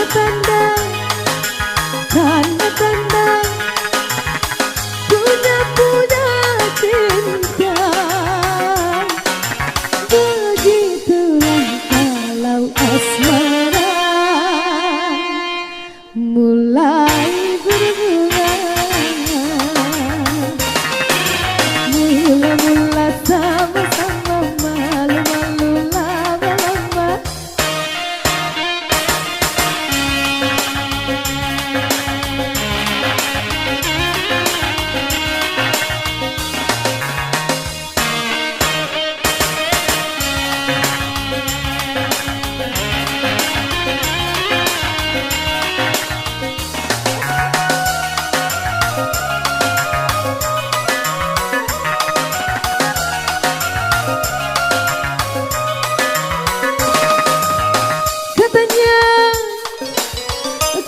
tanda punya cinta. Begitulah kalau asmara mulai berbunga. Mula-mula sama-sama malu-malu lama-lama.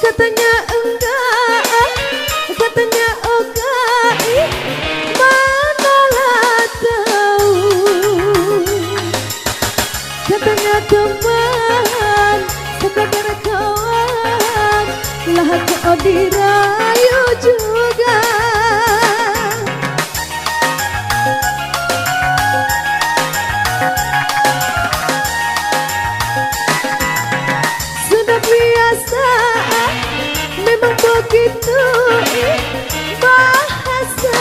Katanya enggak, katanya oke, manalah tahu. Katanya teman, sekadar kawan, lah kok dirayu juga. Sudah biasa, memang begitu bahasa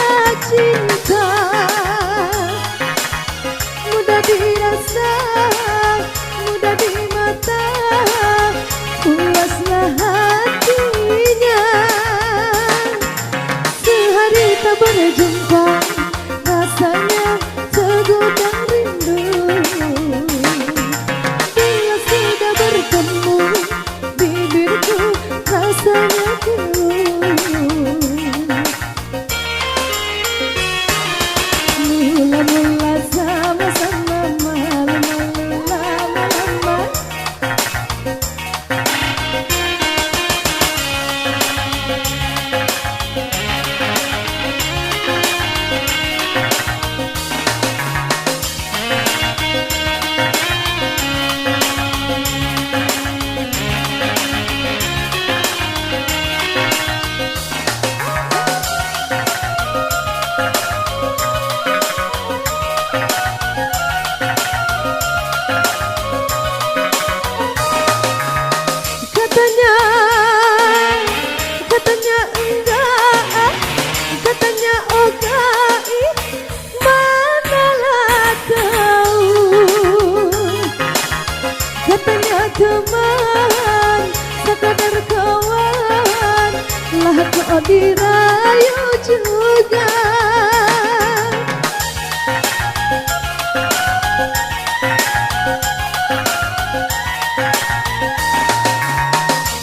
cinta. Mudah dirasa, mudah di mata, puaslah hatinya. Sehari tak berjumpa, rasanya segudang rindu. Bila sudah bertemu, bibirku rasanya mula-mula sama-sama malu-malu lama-lama. Katanya enggak, katanya oke, manalah tahu. Katanya teman, sekadar kawan, lah kok dirayu juga.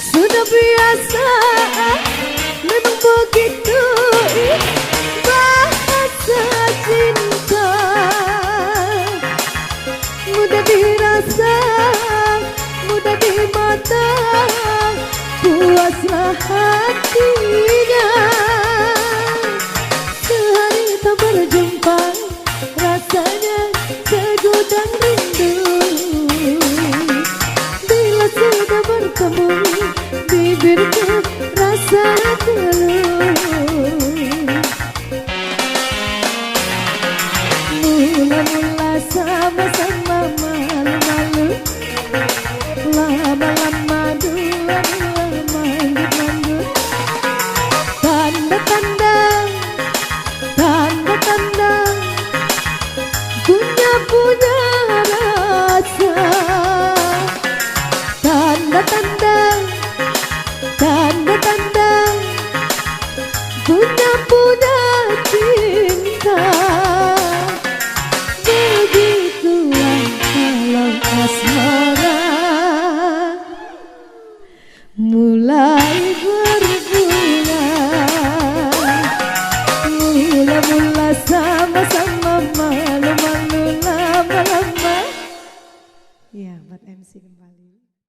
Sudah biasa, memang begitu bahasa cinta. Mudah dirasa, mudah di mata, puaslah hatinya. Sehari tak berjumpa, rasanya segudang rindu. Bila sudah bertemu, bibirku rasa teluh. Mula-mula sama-sama malu-malu, lama-lama dua-dua manggut-manggut. Tanda-tanda punya rasa. Tanda-tanda punya cinta. Begitulah kalau asmara mulai berbunga. Mula-mula sama-sama malu-malu lama-lama. Ya, buat MC kembali.